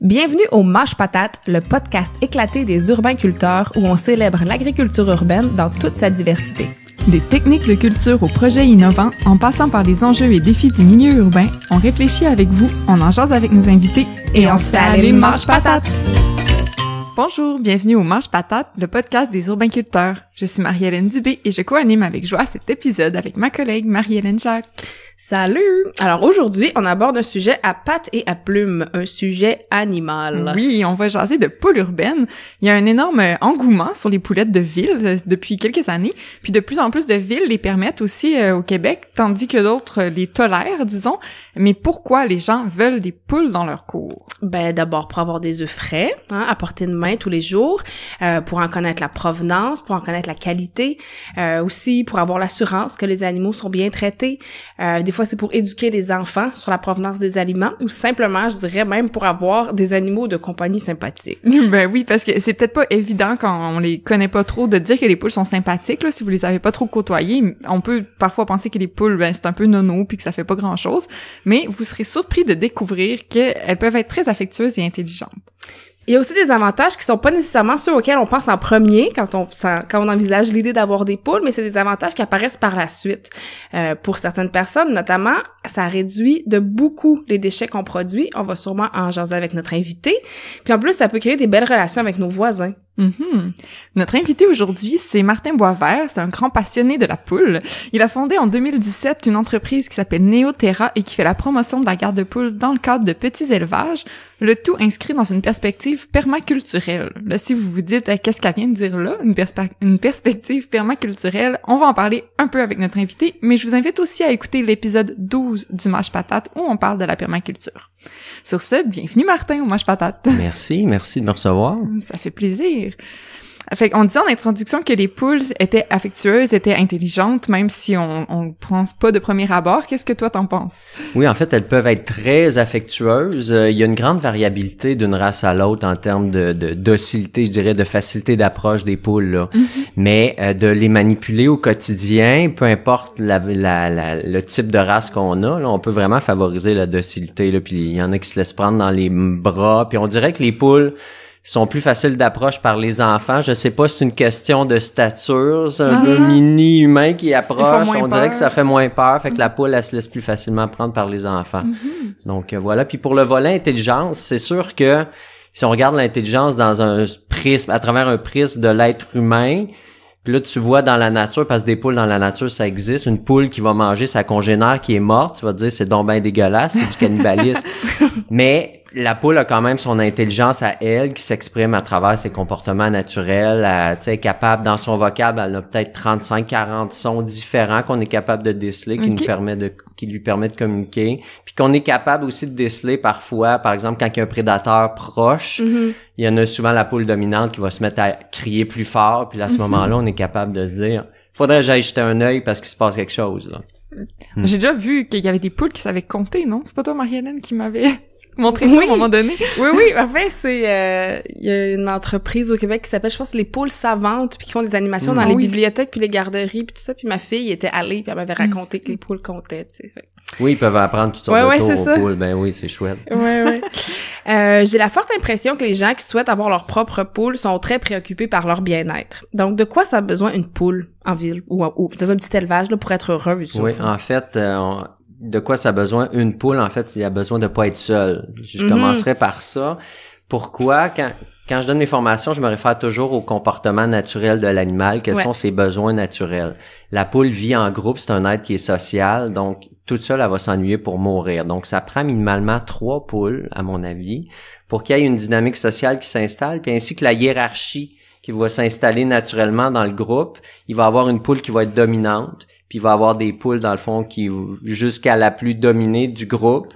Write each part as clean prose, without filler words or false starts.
Bienvenue au Mâche Patate, le podcast éclaté des urbainculteurs où on célèbre l'agriculture urbaine dans toute sa diversité. Des techniques de culture aux projets innovants, en passant par les enjeux et défis du milieu urbain, on réfléchit avec vous, on en jase avec nos invités et on se fait aller le Mâche Patate! Bonjour, bienvenue au Mâche Patate, le podcast des urbainculteurs. Je suis Marie-Hélène Dubé et je co-anime avec joie cet épisode avec ma collègue Marie-Hélène Jacques. Salut! Alors aujourd'hui, on aborde un sujet à pattes et à plumes, un sujet animal. Oui, on va jaser de poules urbaines. Il y a un énorme engouement sur les poulettes de ville depuis quelques années, puis de plus en plus de villes les permettent aussi au Québec, tandis que d'autres les tolèrent, disons. Mais pourquoi les gens veulent des poules dans leur cour? Ben d'abord pour avoir des œufs frais, à portée de main tous les jours, pour en connaître la provenance, pour en connaître la qualité, aussi pour avoir l'assurance que les animaux sont bien traités. Des fois, c'est pour éduquer les enfants sur la provenance des aliments ou simplement, je dirais même pour avoir des animaux de compagnie sympathiques. Ben oui, parce que c'est peut-être pas évident quand on les connaît pas trop de dire que les poules sont sympathiques, là, si vous les avez pas trop côtoyées. On peut parfois penser que les poules, ben, c'est un peu nono puis que ça fait pas grand-chose, mais vous serez surpris de découvrir qu'elles peuvent être très affectueuses et intelligentes. Il y a aussi des avantages qui sont pas nécessairement ceux auxquels on pense en premier quand on envisage l'idée d'avoir des poules, mais c'est des avantages qui apparaissent par la suite. Pour certaines personnes, notamment, ça réduit de beaucoup les déchets qu'on produit. On va sûrement en jaser avec notre invité. Puis en plus, ça peut créer des belles relations avec nos voisins. Mm-hmm. Notre invité aujourd'hui, c'est Martin Boisvert. C'est un grand passionné de la poule. Il a fondé en 2017 une entreprise qui s'appelle Neoterra et qui fait la promotion de la garde de poules dans le cadre de petits élevages, le tout inscrit dans une perspective permaculturelle. Là, si vous vous dites qu'est-ce qu'elle vient de dire là, une perspective permaculturelle, on va en parler un peu avec notre invité, mais je vous invite aussi à écouter l'épisode 12 du Mâche Patate où on parle de la permaculture. Sur ce, bienvenue Martin au Mâche Patate. Merci de me recevoir. Ça fait plaisir. Fait qu'on disait en introduction que les poules étaient affectueuses, étaient intelligentes, même si on pense pas de premier abord. Qu'est-ce que toi t'en penses? Oui, en fait, elles peuvent être très affectueuses. Il y a une grande variabilité d'une race à l'autre en termes de docilité, je dirais, de facilité d'approche des poules, là. Mm-hmm. Mais de les manipuler au quotidien, peu importe le type de race qu'on a, là, on peut vraiment favoriser la docilité, là. Puis il y en a qui se laissent prendre dans les bras. Puis on dirait que les poules sont plus faciles d'approche par les enfants. Je sais pas si c'est une question de stature, c'est un peu mini-humain qui approche. On dirait que ça fait moins peur, fait que la poule, elle se laisse plus facilement prendre par les enfants. Donc voilà. Puis pour le volet intelligence, c'est sûr que si on regarde l'intelligence dans un prisme, à travers un prisme de l'être humain, puis là, tu vois dans la nature, parce que des poules dans la nature, ça existe, une poule qui va manger sa congénère qui est morte, tu vas te dire, c'est donc ben dégueulasse, c'est du cannibalisme. Mais la poule a quand même son intelligence à elle qui s'exprime à travers ses comportements naturels. Tu sais, capable, dans son vocable, elle a peut-être 35-40 sons différents qu'on est capable de déceler, qui lui permet de communiquer. Puis qu'on est capable aussi de déceler parfois, par exemple, quand il y a un prédateur proche, il y en a souvent la poule dominante qui va se mettre à crier plus fort, puis à ce moment-là, on est capable de se dire, faudrait que j'aille jeter un œil parce qu'il se passe quelque chose, là. J'ai déjà vu qu'il y avait des poules qui savaient compter, non? C'est pas toi, Marie-Hélène, qui m'avait montrer ça à un moment donné. Oui. En fait, c'est il y a une entreprise au Québec qui s'appelle, je pense, les poules savantes, puis qui font des animations dans les bibliothèques puis les garderies puis tout ça. Puis ma fille était allée puis elle m'avait raconté que les poules comptaient, tu sais. Oui, ils peuvent apprendre toutes sortes de choses aux poules. Ben oui, c'est chouette. Oui. J'ai la forte impression que les gens qui souhaitent avoir leur propre poule sont très préoccupés par leur bien-être. Donc, de quoi ça a besoin une poule en ville ou dans un petit élevage là pour être heureuse? Oui, en fait, de quoi ça a besoin une poule? En fait, il a besoin de pas être seule. Je commencerai par ça. Pourquoi? Quand je donne mes formations, je me réfère toujours au comportement naturel de l'animal. Quels sont ses besoins naturels? La poule vit en groupe, c'est un être qui est social, donc toute seule, elle va s'ennuyer pour mourir. Donc, ça prend minimalement 3 poules, à mon avis, pour qu'il y ait une dynamique sociale qui s'installe, puis ainsi que la hiérarchie qui va s'installer naturellement dans le groupe. Il va y avoir une poule qui va être dominante, puis il va y avoir des poules, dans le fond, qui jusqu'à la plus dominée du groupe.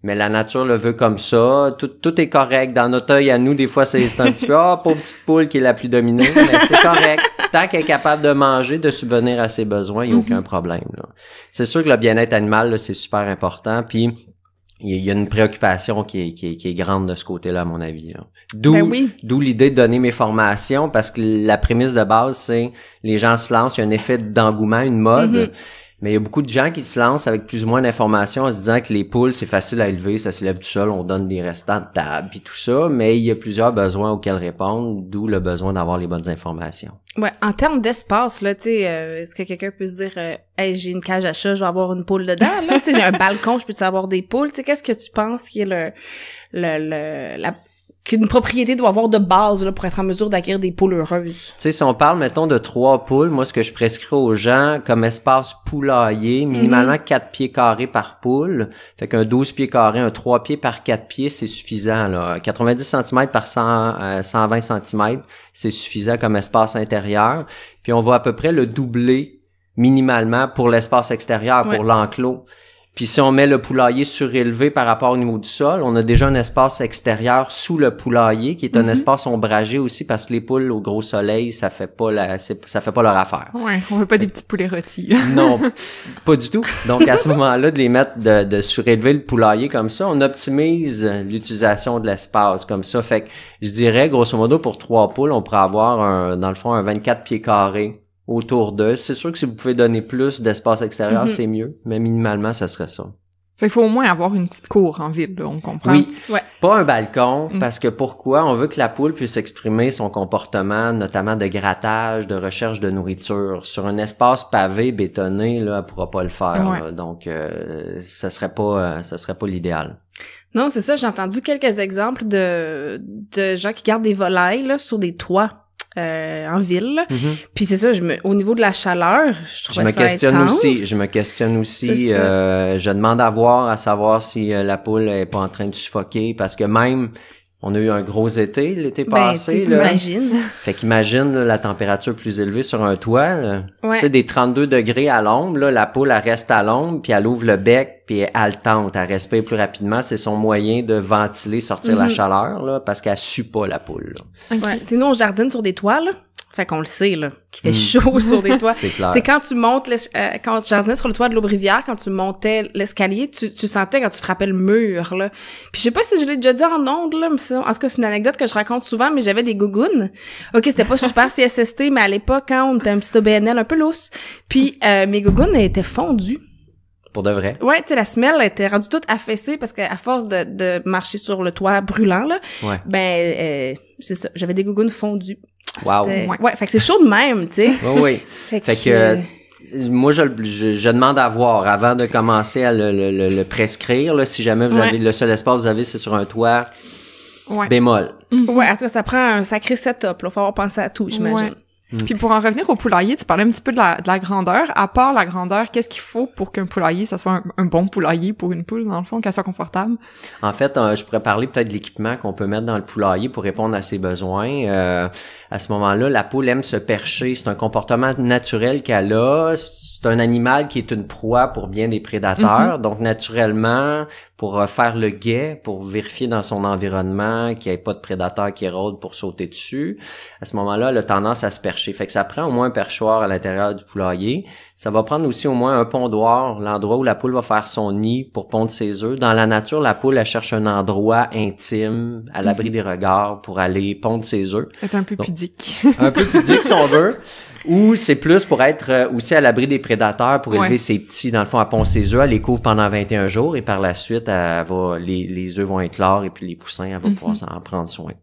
Mais la nature le veut comme ça. Tout est correct. Dans notre œil à nous, des fois, c'est un petit peu, pauvre petite poule qui est la plus dominée. Mais c'est correct. Tant qu'elle est capable de manger, de subvenir à ses besoins, il n'y a aucun problème, là. C'est sûr que le bien-être animal, là, c'est super important. Puis, il y a une préoccupation qui est grande de ce côté-là, à mon avis, là. D'où l'idée de donner mes formations, parce que la prémisse de base, c'est les gens se lancent, il y a un effet d'engouement, une mode. Mais il y a beaucoup de gens qui se lancent avec plus ou moins d'informations en se disant que les poules, c'est facile à élever, ça s'élève tout seul, on donne des restants de table puis tout ça, mais il y a plusieurs besoins auxquels répondre, d'où le besoin d'avoir les bonnes informations. Ouais, en termes d'espace, là, tu sais, est-ce que quelqu'un peut se dire hey, j'ai une cage à chat, je vais avoir une poule dedans, là, tu sais, j'ai un balcon, je peux avoir des poules, tu sais, qu'est-ce que tu penses qui est qu'une propriété doit avoir de base là, pour être en mesure d'acquérir des poules heureuses? Tu sais, si on parle, mettons, de 3 poules, moi, ce que je prescris aux gens comme espace poulailler, minimalement 4 pieds carrés par poule. Fait qu'un 12 pieds carrés, un 3 pieds par 4 pieds, c'est suffisant, là. 90 cm par 120 cm, c'est suffisant comme espace intérieur. Puis on va à peu près le doubler minimalement pour l'espace extérieur, pour l'enclos. Puis si on met le poulailler surélevé par rapport au niveau du sol, on a déjà un espace extérieur sous le poulailler qui est un espace ombragé aussi parce que les poules au gros soleil, ça fait pas leur affaire. Ouais, on veut pas des petits poulets rôtis. Non, pas du tout. Donc à ce moment-là, de les mettre de surélever le poulailler comme ça, on optimise l'utilisation de l'espace comme ça. Fait que je dirais grosso modo pour 3 poules, on pourrait avoir dans le fond un 24 pieds carrés autour d'eux. C'est sûr que si vous pouvez donner plus d'espace extérieur, c'est mieux, mais minimalement, ça serait ça. Fait qu'il faut au moins avoir une petite cour en ville, là, on comprend. Oui, pas un balcon, parce que pourquoi? On veut que la poule puisse exprimer son comportement, notamment de grattage, de recherche de nourriture. Sur un espace pavé, bétonné, là, elle pourra pas le faire. Là. Donc, ça serait pas l'idéal. Non, c'est ça, j'ai entendu quelques exemples de gens qui gardent des volailles là, sur des toits. En ville. Puis c'est ça, au niveau de la chaleur, je trouve ça intense. Je me questionne aussi. Je demande à savoir si la poule est pas en train de suffoquer parce que même on a eu un gros été l'été passé. T'imagines. Fait qu'imagine là, la température plus élevée sur un toit. Tu sais, des 32 degrés à l'ombre, là, la poule, elle reste à l'ombre, puis elle ouvre le bec, puis elle haletante, elle respire plus rapidement. C'est son moyen de ventiler, sortir la chaleur, là, parce qu'elle sue pas la poule. Là. Okay. Ouais. Nous, on jardine sur des toits, là. Fait qu'on le sait, là, qu'il fait chaud sur des toits. C'est clair. C'est quand tu montes, quand tu jardinais sur le toit de l'Aubrivière, quand tu montais l'escalier, tu sentais quand tu frappais le mur, là. Puis je sais pas si je l'ai déjà dit en ondes, là, mais en tout cas, c'est une anecdote que je raconte souvent, mais j'avais des gougounes. OK, c'était pas super CSST, mais à l'époque, quand on était un petit OBNL un peu lousse, puis mes gougounes étaient fondues. Pour de vrai? Ouais, tu sais, la semelle était rendue toute affaissée parce qu'à force de marcher sur le toit brûlant, là, c'est ça, j'avais des gougounes fondues. Wow. Ouais, fait que c'est chaud de même, tu sais. Oui. Fait que moi, je demande à voir avant de commencer à le prescrire, là, si jamais vous avez le seul espace que vous avez, c'est sur un toit bémol. Ouais, en tout cas, ça prend un sacré setup, là. Faut avoir pensé à tout, j'imagine. Ouais. Puis pour en revenir au poulailler, tu parlais un petit peu de la grandeur. À part la grandeur, qu'est-ce qu'il faut pour qu'un poulailler, ça soit un bon poulailler pour une poule, dans le fond, qu'elle soit confortable? En fait, je pourrais parler peut-être de l'équipement qu'on peut mettre dans le poulailler pour répondre à ses besoins. À ce moment-là, la poule aime se percher. C'est un comportement naturel qu'elle a. C'est un animal qui est une proie pour bien des prédateurs. Donc, naturellement, pour faire le guet, pour vérifier dans son environnement qu'il n'y ait pas de prédateurs qui rôdent pour sauter dessus, à ce moment-là, elle a tendance à se percher. Fait que ça prend au moins un perchoir à l'intérieur du poulailler. Ça va prendre aussi au moins un pondoir, l'endroit où la poule va faire son nid pour pondre ses œufs. Dans la nature, la poule, elle cherche un endroit intime, à l'abri des regards, pour aller pondre ses œufs. C'est un peu pudique. Un peu pudique, si on veut. Ou c'est plus pour être aussi à l'abri des prédateurs, pour élever ses petits, dans le fond, à pondre ses œufs. Elle les couvre pendant 21 jours et par la suite, les œufs vont éclore et puis les poussins, elle va pouvoir s'en prendre soin.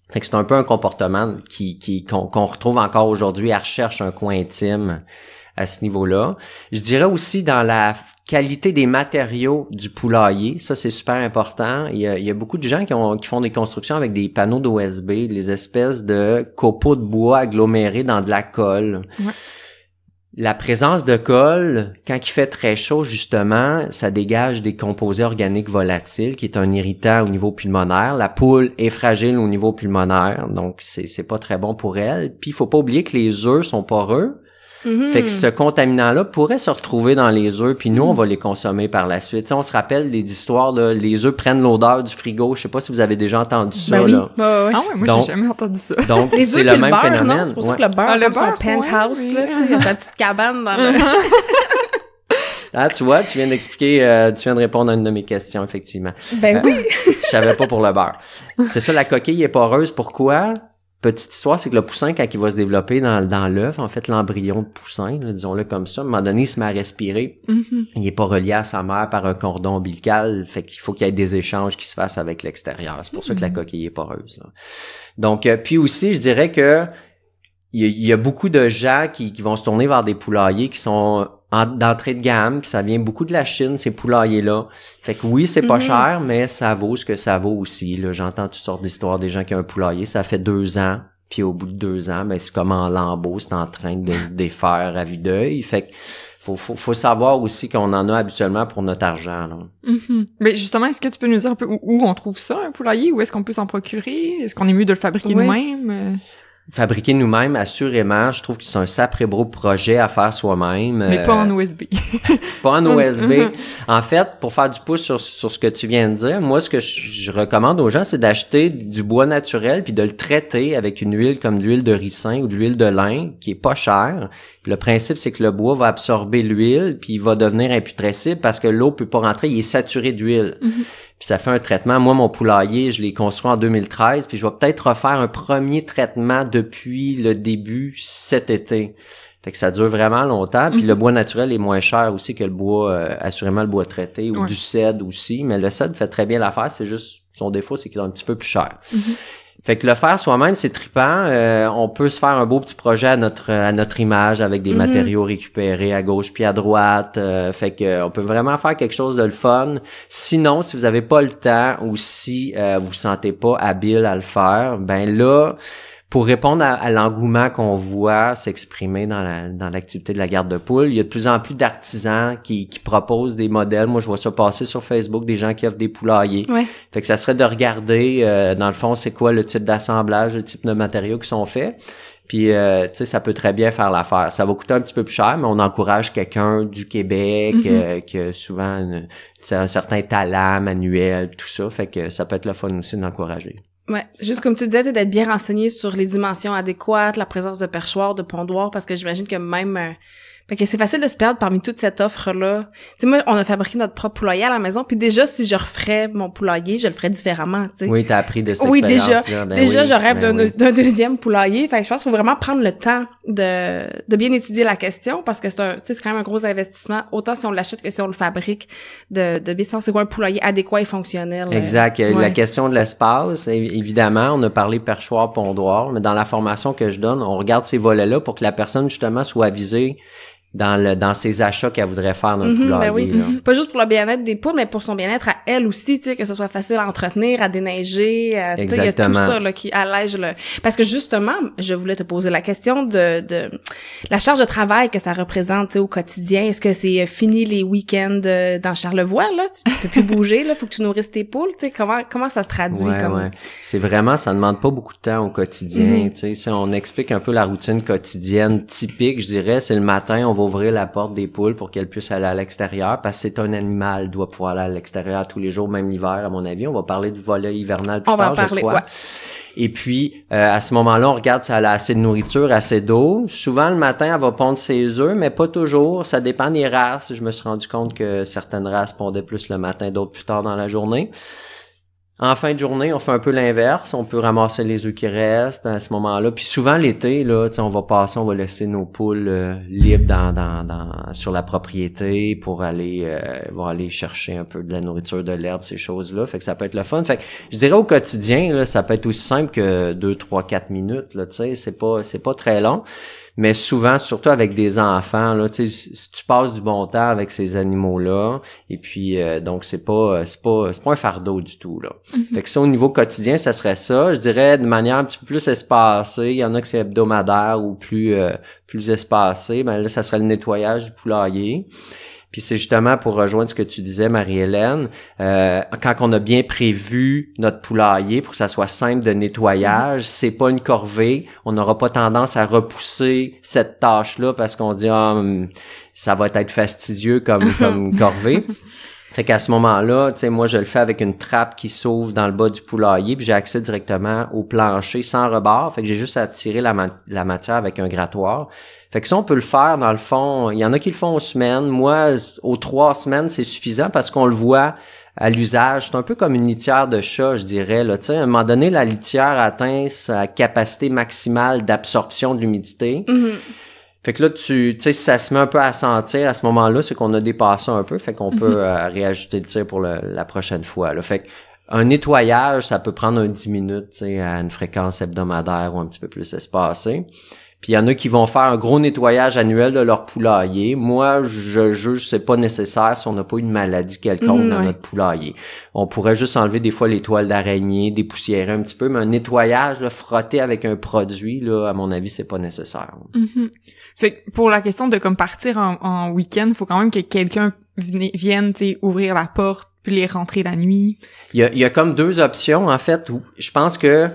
Fait que c'est un peu un comportement qu'on retrouve encore aujourd'hui. Elle recherche un coin intime à ce niveau-là. Je dirais aussi dans la qualité des matériaux du poulailler, ça c'est super important. Il y a beaucoup de gens qui font des constructions avec des panneaux d'OSB, des espèces de copeaux de bois agglomérés dans de la colle. Ouais. La présence de colle, quand il fait très chaud, justement, ça dégage des composés organiques volatiles, qui est un irritant au niveau pulmonaire. La poule est fragile au niveau pulmonaire, donc c'est pas très bon pour elle. Puis il faut pas oublier que les œufs sont poreux. Fait que ce contaminant-là pourrait se retrouver dans les œufs, puis nous, on va les consommer par la suite. T'sais, on se rappelle des histoires, là, les œufs prennent l'odeur du frigo. Je sais pas si vous avez déjà entendu ça. Oui. Là. Ah ouais, moi, j'ai jamais entendu ça. Donc, les c'est œufs le même beurre, phénomène. Non? C'est pour ça que le beurre, comme son penthouse, là, il y a sa petite cabane dans le... Ah, tu vois, tu viens d'expliquer, tu viens de répondre à une de mes questions, effectivement. Ben oui! Je savais pas pour le beurre. C'est ça, la coquille est poreuse. Pourquoi? petite histoire, c'est que le poussin, quand il va se développer dans l'œuf, en fait, l'embryon de poussin, là, disons-le comme ça, à un moment donné, il se met à respirer. Il est pas relié à sa mère par un cordon ombilical, fait qu'il faut qu'il y ait des échanges qui se fassent avec l'extérieur. C'est pour ça que la coquille est poreuse, là. Donc, puis aussi, je dirais que il y a beaucoup de gens qui vont se tourner vers des poulaillers qui sont d'entrée de gamme, puis ça vient beaucoup de la Chine, ces poulaillers-là. Fait que oui, c'est pas cher, mais ça vaut ce que ça vaut aussi. Là, j'entends toutes sortes d'histoires des gens qui ont un poulailler, ça fait 2 ans, puis au bout de 2 ans, ben c'est comme en lambeaux, c'est en train de se défaire à vue d'œil. Fait que faut savoir aussi qu'on en a habituellement pour notre argent, là. Mais justement, est-ce que tu peux nous dire un peu où on trouve ça, un poulailler? Où est-ce qu'on peut s'en procurer? Est-ce qu'on est mieux de le fabriquer nous-mêmes? Fabriquer nous-mêmes, assurément, je trouve que c'est un sacré beau projet à faire soi-même. Mais pas en USB. Pas en USB. En fait, pour faire du pouce sur ce que tu viens de dire, moi, ce que je recommande aux gens, c'est d'acheter du bois naturel puis de le traiter avec une huile comme de l'huile de ricin ou de l'huile de lin, qui est pas chère. Puis le principe, c'est que le bois va absorber l'huile puis il va devenir imputrescible parce que l'eau peut pas rentrer, il est saturé d'huile. Puis ça fait un traitement. Moi, mon poulailler, je l'ai construit en 2013, puis je vais peut-être refaire un premier traitement depuis le début cet été. Fait que ça dure vraiment longtemps. Puis le bois naturel est moins cher aussi que le bois, assurément le bois traité, ou du cèdre aussi. Mais le cèdre fait très bien l'affaire, c'est juste, son défaut, c'est qu'il est un petit peu plus cher. Fait que le faire soi-même, c'est trippant. On peut se faire un beau petit projet à notre image avec des matériaux récupérés à gauche puis à droite. Fait que on peut vraiment faire quelque chose de le fun. Sinon, si vous avez pas le temps ou si vous vous sentez pas habile à le faire, ben là, pour répondre à l'engouement qu'on voit s'exprimer dans l'activité de la garde de poules, il y a de plus en plus d'artisans qui proposent des modèles. Moi, je vois ça passer sur Facebook, des gens qui offrent des poulaillers. Ouais. Fait que ça serait de regarder, dans le fond, c'est quoi le type d'assemblage, le type de matériaux qui sont faits. Puis, tu sais, ça peut très bien faire l'affaire. Ça va coûter un petit peu plus cher, mais on encourage quelqu'un du Québec qui a souvent un certain talent manuel, tout ça. Fait que ça peut être le fun aussi d'encourager. Ouais, juste comme tu disais, d'être bien renseigné sur les dimensions adéquates, la présence de perchoirs, de pondoirs, parce que j'imagine que même... fait que c'est facile de se perdre parmi toute cette offre-là. Tu sais, moi, on a fabriqué notre propre poulailler à la maison, puis déjà, si je referais mon poulailler, je le ferais différemment, tu sais. Oui, t'as appris de cette oui, expérience-là. Déjà, je rêve d'un deuxième poulailler. Fait que je pense qu'il faut vraiment prendre le temps de bien étudier la question, parce que c'est quand même un gros investissement, autant si on l'achète que si on le fabrique, de bien savoir c'est quoi un poulailler adéquat et fonctionnel. Exact. La question de l'espace, évidemment, on a parlé perchoir, pondoir, mais dans la formation que je donne, on regarde ces volets-là pour que la personne, justement, soit avisée dans ses achats qu'elle voudrait faire dans le poulailler. Ben oui. Là. Pas juste pour le bien-être des poules, mais pour son bien-être à elle aussi, tu sais, que ce soit facile à entretenir, à déneiger, tu sais, il y a tout ça là qui allège le... Parce que justement, je voulais te poser la question de la charge de travail que ça représente, tu sais, au quotidien. Est-ce que c'est fini les week-ends dans Charlevoix, là? Tu peux plus bouger, là, faut que tu nourrisses tes poules, tu sais, comment ça se traduit comme... Ouais. C'est vraiment, ça demande pas beaucoup de temps au quotidien, tu sais. Si on explique un peu la routine quotidienne typique, je dirais, c'est le matin, on va ouvrir la porte des poules pour qu'elles puissent aller à l'extérieur, parce que c'est un animal, doit pouvoir aller à l'extérieur tous les jours, même l'hiver, à mon avis. On va parler du volet hivernal plus tard, je crois. Ouais. Et puis, à ce moment-là, on regarde si elle a assez de nourriture, assez d'eau. Souvent, le matin, elle va pondre ses œufs, mais pas toujours. Ça dépend des races. Je me suis rendu compte que certaines races pondaient plus le matin, d'autres plus tard dans la journée. En fin de journée, on fait un peu l'inverse. On peut ramasser les œufs qui restent à ce moment-là. Puis souvent, l'été, là, on va laisser nos poules libres sur la propriété pour aller chercher un peu de la nourriture, de l'herbe, ces choses-là. Fait que ça peut être le fun. Fait que je dirais au quotidien, là, ça peut être aussi simple que 2, 3, 4 minutes, là, tu sais. C'est pas très long. Mais souvent, surtout avec des enfants, là, tu sais, tu passes du bon temps avec ces animaux-là, et puis donc c'est pas un fardeau du tout, là. Fait que ça, au niveau quotidien, ça serait ça. Je dirais de manière un petit peu plus espacée. Il y en a que c'est hebdomadaire ou plus espacé. Ben là, ça serait le nettoyage du poulailler. Puis c'est justement pour rejoindre ce que tu disais, Marie-Hélène, quand on a bien prévu notre poulailler pour que ça soit simple de nettoyage, c'est pas une corvée, on n'aura pas tendance à repousser cette tâche-là parce qu'on dit ça va être fastidieux comme corvée. Fait qu'à ce moment-là, tu sais, moi, je le fais avec une trappe qui s'ouvre dans le bas du poulailler, puis j'ai accès directement au plancher sans rebord. Fait que j'ai juste à tirer la matière avec un grattoir. Fait que ça, on peut le faire, dans le fond. Il y en a qui le font aux semaines. Moi, aux 3 semaines, c'est suffisant parce qu'on le voit à l'usage. C'est un peu comme une litière de chat, je dirais. Là. Tu sais, à un moment donné, la litière atteint sa capacité maximale d'absorption de l'humidité. Fait que là, tu sais, si ça se met un peu à sentir à ce moment-là, c'est qu'on a dépassé un peu. Fait qu'on peut réajuster le tir pour la prochaine fois. Là. Fait que un nettoyage, ça peut prendre 10 minutes, tu sais, à une fréquence hebdomadaire ou un petit peu plus espacée. Puis il y en a qui vont faire un gros nettoyage annuel de leur poulailler. Moi, je juge c'est pas nécessaire si on n'a pas une maladie quelconque dans notre poulailler. On pourrait juste enlever des fois les toiles d'araignée, dépoussiérer un petit peu, mais un nettoyage, là, frotter avec un produit, là, à mon avis, c'est pas nécessaire. Fait que pour la question de comme partir en week-end, faut quand même que quelqu'un vienne, tu sais, ouvrir la porte puis les rentrer la nuit. Il y a comme 2 options, en fait, où je pense que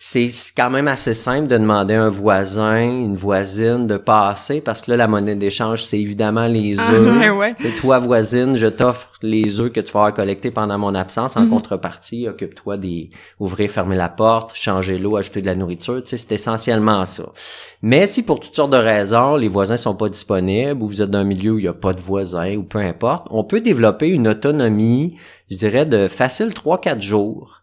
c'est quand même assez simple de demander à un voisin, une voisine de passer, parce que là, la monnaie d'échange, c'est évidemment les œufs. Ouais. Tu sais, toi, voisine, je t'offre les œufs que tu vas avoir collectés pendant mon absence. En contrepartie, occupe-toi ouvrir, fermer la porte, changer l'eau, ajouter de la nourriture. Tu sais, c'est essentiellement ça. Mais si pour toutes sortes de raisons, les voisins sont pas disponibles, ou vous êtes dans un milieu où il y a pas de voisins, ou peu importe, on peut développer une autonomie, je dirais, de facile 3-4 jours.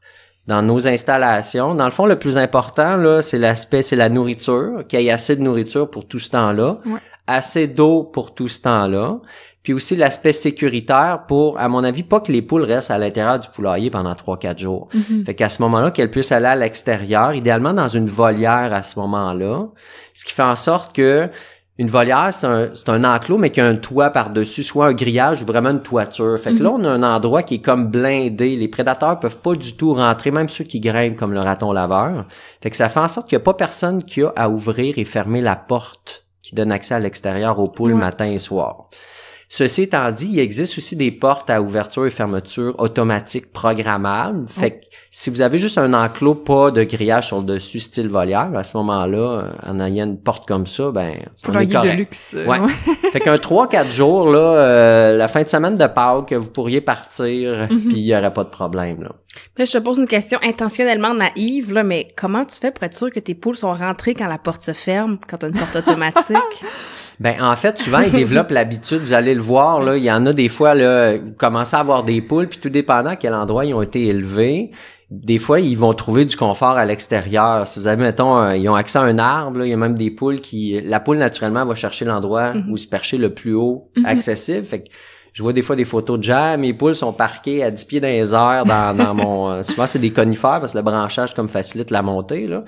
Dans nos installations. Dans le fond, le plus important, là, c'est la nourriture, qu'il y ait assez de nourriture pour tout ce temps-là, assez d'eau pour tout ce temps-là, puis aussi l'aspect sécuritaire pour, à mon avis, pas que les poules restent à l'intérieur du poulailler pendant 3-4 jours. Fait qu'à ce moment-là, qu'elles puissent aller à l'extérieur, idéalement dans une volière à ce moment-là, ce qui fait en sorte que une volière, c'est un enclos, mais qui a un toit par-dessus, soit un grillage ou vraiment une toiture. Fait que là, on a un endroit qui est comme blindé. Les prédateurs peuvent pas du tout rentrer, même ceux qui grimpent comme le raton laveur. Fait que ça fait en sorte qu'il n'y a pas personne qui a à ouvrir et fermer la porte qui donne accès à l'extérieur aux poules matin et soir. Ceci étant dit, il existe aussi des portes à ouverture et fermeture automatiques programmables. Fait que si vous avez juste un enclos, pas de grillage sur le dessus, style volière, à ce moment-là, en ayant une porte comme ça, ben, on est correct. De luxe. Ouais. Fait qu'un 3-4 jours, là, la fin de semaine de Pâques, vous pourriez partir, puis il y aurait pas de problème, là. Là, je te pose une question intentionnellement naïve, là, mais comment tu fais pour être sûr que tes poules sont rentrées quand la porte se ferme, quand t'as une porte automatique? Ben, en fait, souvent, ils développent l'habitude, vous allez le voir, là, il y en a des fois, là, vous commencez à avoir des poules, puis tout dépendant à quel endroit ils ont été élevés, des fois, ils vont trouver du confort à l'extérieur. Si vous avez, mettons, ils ont accès à un arbre, là, il y a même des poules la poule, naturellement, va chercher l'endroit où se percher le plus haut accessible. Fait que je vois des fois des photos de gens, mes poules sont parquées à 10 pieds dans les airs dans mon... souvent, c'est des conifères, parce que le branchage, comme, facilite la montée, là.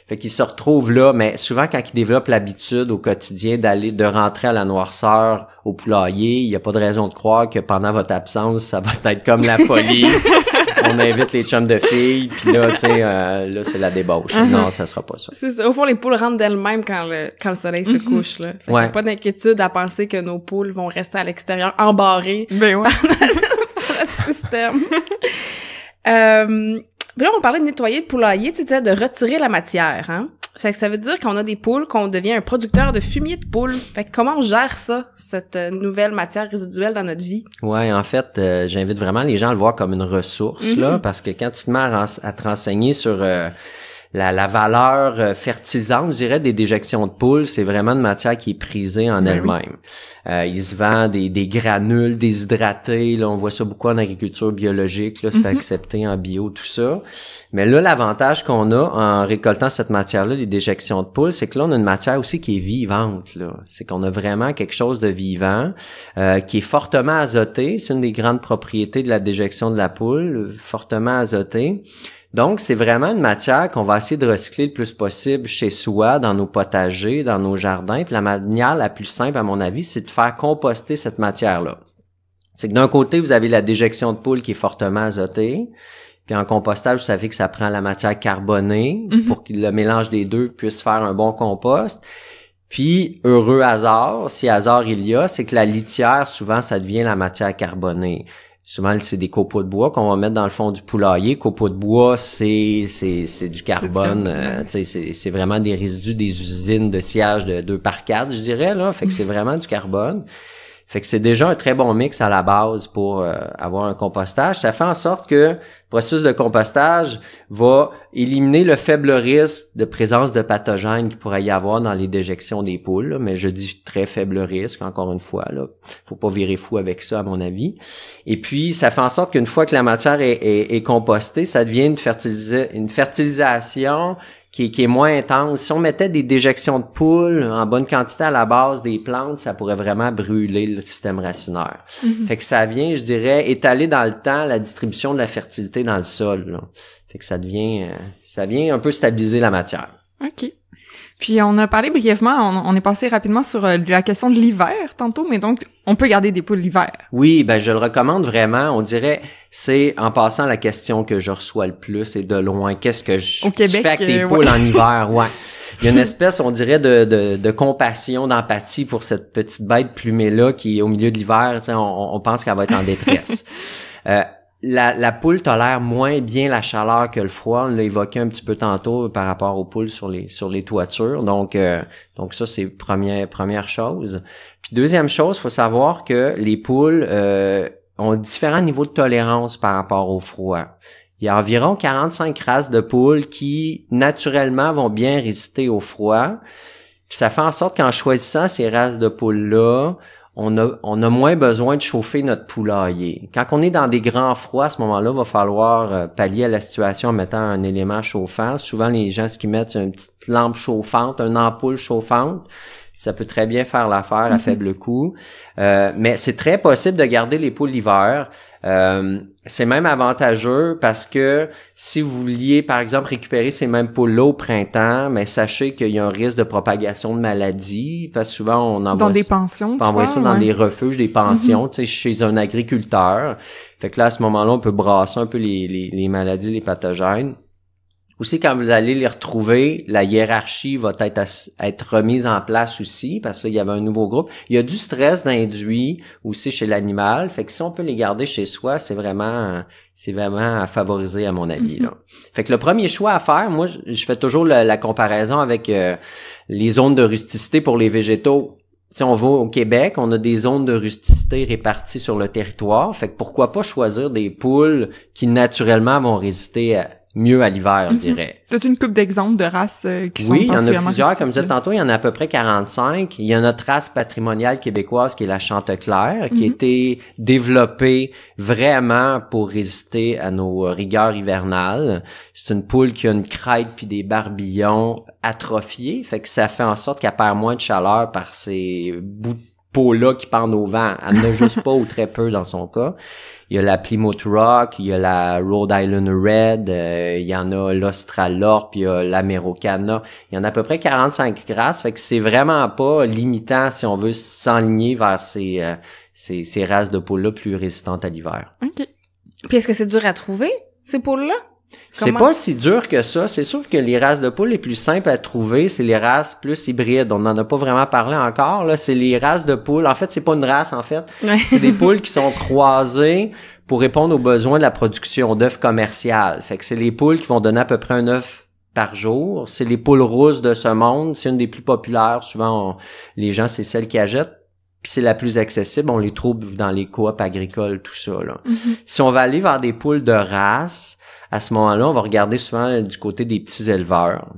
Fait qu'ils se retrouvent là, mais souvent quand ils développent l'habitude au quotidien de rentrer à la noirceur au poulailler, il n'y a pas de raison de croire que pendant votre absence, ça va être comme la folie. On invite les chums de filles, puis là, tu sais, là, c'est la débauche. Non, ça sera pas ça. C'est ça. Au fond, les poules rentrent d'elles-mêmes quand le soleil se couche, là. Fait qu'il n'y a pas d'inquiétude à penser que nos poules vont rester à l'extérieur, embarrées. Ben ouais. Par notre système. Puis là, on parlait de nettoyer le poulailler, tu sais, de retirer la matière, hein. Fait que ça veut dire qu'on a des poules, qu'on devient un producteur de fumier de poules. Fait que comment on gère ça, cette nouvelle matière résiduelle dans notre vie? Ouais, en fait, j'invite vraiment les gens à le voir comme une ressource, là, parce que quand tu te mets à te renseigner sur la valeur fertilisante, je dirais, des déjections de poules, c'est vraiment une matière qui est prisée en elle-même. Il se vend des granules déshydratés, là, on voit ça beaucoup en agriculture biologique, là, c'est accepté en bio, tout ça. Mais là, l'avantage qu'on a en récoltant cette matière-là, les déjections de poules, c'est que là, on a une matière aussi qui est vivante, là. C'est qu'on a vraiment quelque chose de vivant, qui est fortement azoté. C'est une des grandes propriétés de la déjection de la poule, fortement azoté. Donc, c'est vraiment une matière qu'on va essayer de recycler le plus possible chez soi, dans nos potagers, dans nos jardins. Puis la manière la plus simple, à mon avis, c'est de faire composter cette matière-là. C'est que d'un côté, vous avez la déjection de poule qui est fortement azotée. Puis en compostage, vous savez que ça prend la matière carbonée pour que le mélange des deux puisse faire un bon compost. Puis, heureux hasard, si hasard il y a, c'est que la litière, souvent, ça devient la matière carbonée. Souvent, c'est des copeaux de bois qu'on va mettre dans le fond du poulailler. Copeaux de bois, c'est du carbone. C'est vraiment des résidus des usines de sciage de 2x4, je dirais, là. Fait que c'est vraiment du carbone. Fait que c'est déjà un très bon mix à la base pour avoir un compostage. Ça fait en sorte que processus de compostage va éliminer le faible risque de présence de pathogènes qu'il pourrait y avoir dans les déjections des poules, là, mais je dis très faible risque, encore une fois, là. Faut pas virer fou avec ça, à mon avis. Et puis, ça fait en sorte qu'une fois que la matière est compostée, ça devient une fertilisation qui est moins intense. Si on mettait des déjections de poules en bonne quantité à la base des plantes, ça pourrait vraiment brûler le système racinaire. Fait que ça vient, je dirais, étaler dans le temps la distribution de la fertilité dans le sol, là. Fait que ça vient un peu stabiliser la matière. OK. Puis on a parlé brièvement, on est passé rapidement sur la question de l'hiver tantôt, mais donc on peut garder des poules l'hiver. Oui, ben je le recommande vraiment. On dirait, c'est en passant la question que je reçois le plus et de loin. Qu'est-ce que tu fais avec tes poules en hiver? Ouais. Il y a une espèce, on dirait, de compassion, d'empathie pour cette petite bête plumée-là qui, au milieu de l'hiver, on pense qu'elle va être en détresse. La poule tolère moins bien la chaleur que le froid. On l'a évoqué un petit peu tantôt par rapport aux poules sur les toitures. Donc ça, c'est première chose. Puis deuxième chose, faut savoir que les poules ont différents niveaux de tolérance par rapport au froid. Il y a environ 45 races de poules qui, naturellement, vont bien résister au froid. Puis ça fait en sorte qu'en choisissant ces races de poules-là, on a moins besoin de chauffer notre poulailler. Quand on est dans des grands froids, à ce moment-là, il va falloir pallier à la situation en mettant un élément chauffant. Souvent, les gens, ce qu'ils mettent, c'est une petite lampe chauffante, une ampoule chauffante. Ça peut très bien faire l'affaire à faible coût. Mais c'est très possible de garder les poules l'hiver. C'est même avantageux parce que si vous vouliez, par exemple, récupérer ces mêmes poules-là au printemps, mais sachez qu'il y a un risque de propagation de maladies, parce que souvent on envoie dans des pensions, on peut envoyer ça dans des refuges, des pensions, tu sais, chez un agriculteur. Fait que là, à ce moment-là, on peut brasser un peu les maladies, les pathogènes. Aussi, quand vous allez les retrouver, la hiérarchie va être remise en place aussi, parce qu'il y avait un nouveau groupe. Il y a du stress d'induit aussi chez l'animal. Fait que si on peut les garder chez soi, c'est vraiment à favoriser, à mon avis, là. Fait que le premier choix à faire, moi, je fais toujours la comparaison avec les zones de rusticité pour les végétaux. Si on va au Québec, on a des zones de rusticité réparties sur le territoire. Fait que pourquoi pas choisir des poules qui, naturellement, vont résister mieux à l'hiver, je dirais. T'as une couple d'exemples de races qui sont oui, il y en a plusieurs. rustiques, Comme je disais tantôt, il y en a à peu près 45. Il y a notre race patrimoniale québécoise qui est la Chanteclair, qui a été développée vraiment pour résister à nos rigueurs hivernales. C'est une poule qui a une crête puis des barbillons atrophiés, fait que ça fait en sorte qu'elle perd moins de chaleur par ces bouts de peau-là qui pendent au vent. Elle n'a juste pas ou très peu dans son cas. Il y a la Plymouth Rock, il y a la Rhode Island Red, il y en a l'Australorp, puis il y a l'Ameraucana. Il y en a à peu près 45 races, fait que c'est vraiment pas limitant si on veut s'enligner vers ces races de poules-là plus résistantes à l'hiver. OK. Puis est-ce que c'est dur à trouver, ces poules-là? C'est pas si dur que ça. C'est sûr que les races de poules les plus simples à trouver, c'est les races plus hybrides. On n'en a pas vraiment parlé encore, là. C'est les races de poules. En fait, c'est pas une race, en fait. Ouais. C'est des poules qui sont croisées pour répondre aux besoins de la production d'œufs commerciales. Fait que c'est les poules qui vont donner à peu près un œuf par jour. C'est les poules rousses de ce monde. C'est une des plus populaires. Souvent, les gens, c'est celles qui achètent. Puis c'est la plus accessible. On les trouve dans les coops agricoles, tout ça, là. Si on va aller vers des poules de race, à ce moment-là, on va regarder souvent du côté des petits éleveurs.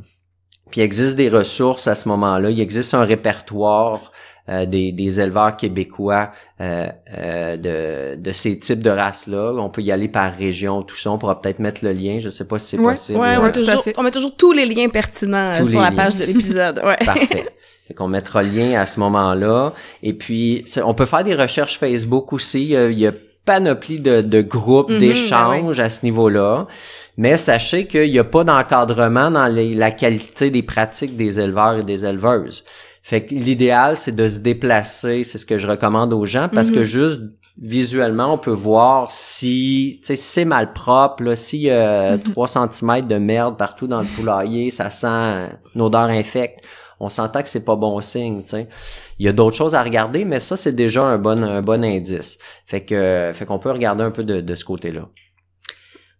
Puis il existe des ressources à ce moment-là. Il existe un répertoire des éleveurs québécois de ces types de races-là. On peut y aller par région, tout ça. On pourra peut-être mettre le lien. Je sais pas si c'est possible. Ouais, on met toujours tous les liens pertinents sur la page de l'épisode. Ouais. Parfait. Fait qu'on mettra le lien à ce moment-là. Et puis, on peut faire des recherches Facebook aussi. Il y a panoplie de groupes d'échanges à ce niveau-là. Mais sachez qu'il n'y a pas d'encadrement dans la qualité des pratiques des éleveurs et des éleveuses. Fait que l'idéal, c'est de se déplacer. C'est ce que je recommande aux gens parce que juste visuellement, on peut voir si c'est mal propre, là, s'il y a 3 cm de merde partout dans le poulailler, ça sent une odeur infecte. On s'entend que c'est pas bon signe, tu sais. Il y a d'autres choses à regarder, mais ça, c'est déjà un bon indice. Fait qu'on peut regarder un peu de ce côté-là.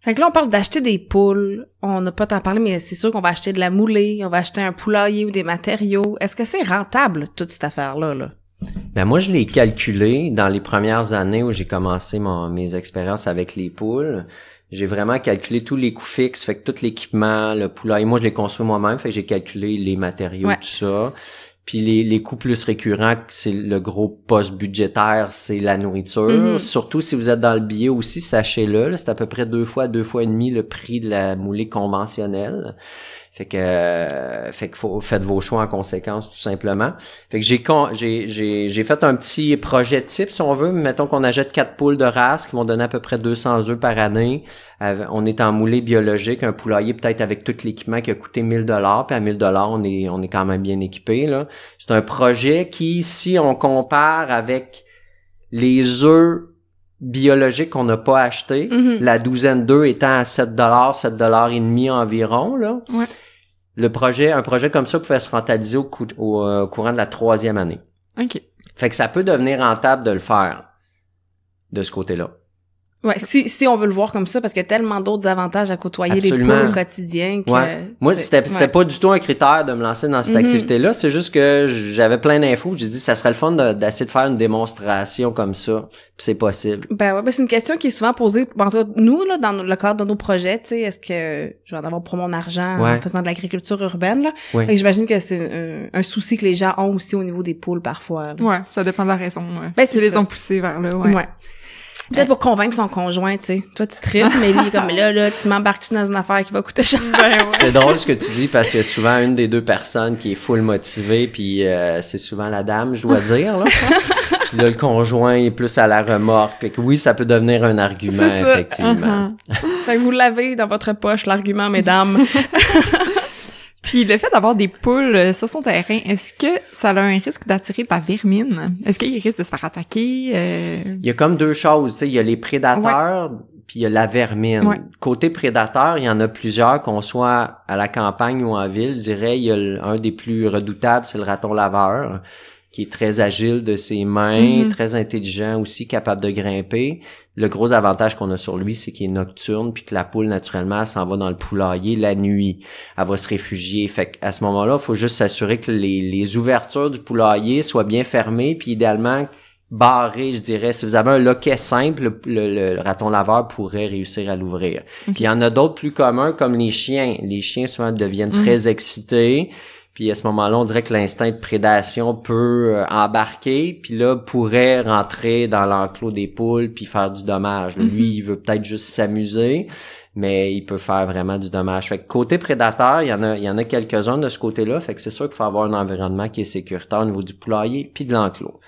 Fait que là, on parle d'acheter des poules. On n'a pas tant parlé, mais c'est sûr qu'on va acheter de la moulée, on va acheter un poulailler ou des matériaux. Est-ce que c'est rentable, toute cette affaire-là, là? Ben moi, je l'ai calculé dans les premières années où j'ai commencé mes expériences avec les poules. j'ai vraiment calculé tous les coûts fixes, fait que tout l'équipement, le poulailler, moi je l'ai construit moi-même, fait que j'ai calculé les matériaux, tout ça. Puis les coûts plus récurrents, c'est le gros poste budgétaire, c'est la nourriture. Surtout si vous êtes dans le billet aussi, sachez-le, là, c'est à peu près 2 fois et demi le prix de la moulée conventionnelle. Fait que faites vos choix en conséquence, tout simplement. Fait que j'ai fait un petit projet type, si on veut. Mettons qu'on achète 4 poules de race qui vont donner à peu près 200 œufs par année. On est en moulée biologique, un poulailler peut-être avec tout l'équipement qui a coûté 1000 $, puis à 1000 $, on est quand même bien équipé, là. C'est un projet qui, si on compare avec les œufs biologiques qu'on n'a pas achetés, la douzaine d'œufs étant à 7 $, et demi environ, là. Ouais. Un projet comme ça pouvait se rentabiliser au courant de la 3e année. OK. Fait que ça peut devenir rentable de le faire de ce côté-là. Ouais, si on veut le voir comme ça, parce qu'il y a tellement d'autres avantages à côtoyer Absolument. les poules au quotidien que... Moi, c'était pas du tout un critère de me lancer dans cette activité-là, c'est juste que j'avais plein d'infos, j'ai dit ça serait le fun d'essayer de faire une démonstration comme ça, puis c'est possible. Ben ouais, c'est une question qui est souvent posée, en tout cas, nous, là, dans le cadre de nos projets, tu sais, est-ce que je vais en avoir pour mon argent en faisant de l'agriculture urbaine, là? Ouais. Et j'imagine que c'est un souci que les gens ont aussi au niveau des poules, parfois, là. Ouais, ça dépend de la raison, ouais. Ben, Qui les ont poussés vers là, ouais. Peut-être pour convaincre son conjoint, tu sais. Toi, tu tripes, mais lui, il est comme là, tu m'embarques-tu dans une affaire qui va coûter cher? C'est drôle ce que tu dis parce qu'il y a souvent une des deux personnes qui est full motivée, puis c'est souvent la dame, je dois dire, là. Puis là, le conjoint est plus à la remorque. Fait que oui, ça peut devenir un argument, effectivement. Fait que vous l'avez dans votre poche, l'argument, mesdames. Puis le fait d'avoir des poules sur son terrain, est-ce que ça a un risque d'attirer de la vermine? Est-ce qu'il risque de se faire attaquer? Il y a comme deux choses, tu sais, il y a les prédateurs, puis il y a la vermine. Ouais. Côté prédateur, il y en a plusieurs, qu'on soit à la campagne ou en ville, je dirais, il y a un des plus redoutables, c'est le raton laveur, qui est très agile de ses mains, très intelligent aussi, capable de grimper. Le gros avantage qu'on a sur lui, c'est qu'il est nocturne, puis que la poule, naturellement, elle s'en va dans le poulailler la nuit. Elle va se réfugier. Fait qu'à ce moment-là, il faut juste s'assurer que les ouvertures du poulailler soient bien fermées, puis idéalement barrées, je dirais. Si vous avez un loquet simple, le raton laveur pourrait réussir à l'ouvrir. Okay. Puis il y en a d'autres plus communs, comme les chiens. Les chiens, souvent, deviennent très excités. Puis à ce moment-là, on dirait que l'instinct de prédation peut embarquer, puis là, pourrait rentrer dans l'enclos des poules puis faire du dommage. Lui, il veut peut-être juste s'amuser, mais il peut faire vraiment du dommage. Fait que côté prédateur, il y en a quelques-uns de ce côté-là, fait que c'est sûr qu'il faut avoir un environnement qui est sécuritaire au niveau du poulailler puis de l'enclos.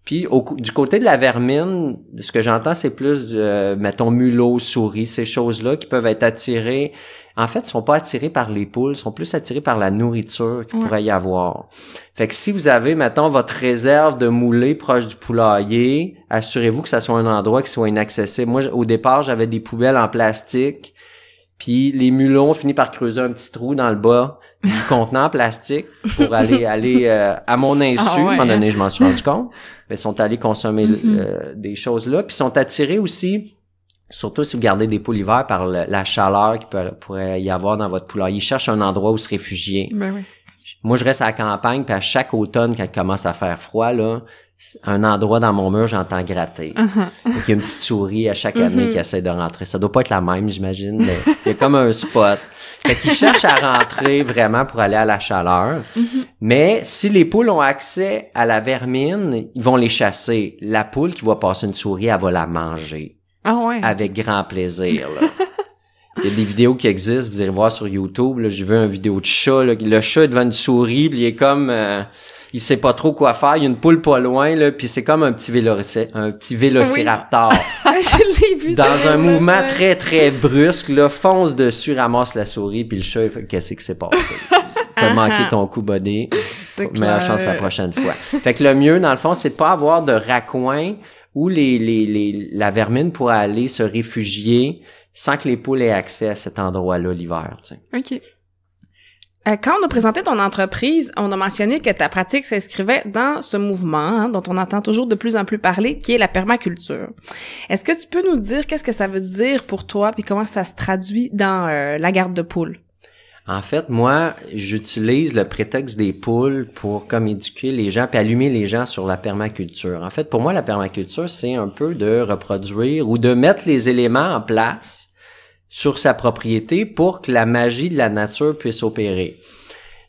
Puis du côté de la vermine, ce que j'entends, c'est plus, mettons, mulots, souris, ces choses-là qui peuvent être attirées. En fait, ils sont pas attirés par les poules, ils sont plus attirés par la nourriture qu'il pourrait y avoir. Fait que si vous avez, mettons, votre réserve de moulées proche du poulailler, assurez-vous que ça soit un endroit qui soit inaccessible. Moi, au départ, j'avais des poubelles en plastique, puis les mulots ont fini par creuser un petit trou dans le bas du contenant en plastique pour aller à mon insu. À un moment donné, je m'en suis rendu compte. Ils sont allés consommer des choses là, puis sont attirés aussi. Surtout si vous gardez des poules l'hiver par la chaleur qu'il pourrait y avoir dans votre poulailler. Ils cherchent un endroit où se réfugier. Ben oui. Moi, je reste à la campagne, puis à chaque automne, quand il commence à faire froid, là, un endroit dans mon mur, j'entends gratter. Il y a une petite souris à chaque année qui essaie de rentrer. Ça doit pas être la même, j'imagine, mais il y a comme un spot. Fait qu'ils cherchent à rentrer vraiment pour aller à la chaleur. Mais si les poules ont accès à la vermine, ils vont les chasser. La poule qui va passer une souris, elle va la manger. Ah ouais. Avec grand plaisir, là. Il y a des vidéos qui existent, vous irez voir sur YouTube, là, j'ai vu une vidéo de chat, là, le chat est devant une souris, puis il est comme, il sait pas trop quoi faire, il y a une poule pas loin, là, puis c'est comme un petit vélociraptor. Je l'ai vu. Dans un mouvement très, très brusque, là, fonce dessus, ramasse la souris, puis le chat, il fait, qu'est-ce qui s'est passé? T'as manqué ton coup, buddy. Meilleure chance la prochaine fois. Fait que le mieux, dans le fond, c'est de pas avoir de raccoins où la vermine pourrait aller se réfugier sans que les poules aient accès à cet endroit-là l'hiver, tu sais. OK. Quand on a présenté ton entreprise, on a mentionné que ta pratique s'inscrivait dans ce mouvement dont on entend toujours de plus en plus parler, qui est la permaculture. Est-ce que tu peux nous dire qu'est-ce que ça veut dire pour toi puis comment ça se traduit dans la garde de poules? En fait, moi, j'utilise le prétexte des poules pour comme éduquer les gens puis allumer les gens sur la permaculture. En fait, pour moi, la permaculture, c'est un peu de reproduire ou de mettre les éléments en place sur sa propriété pour que la magie de la nature puisse opérer.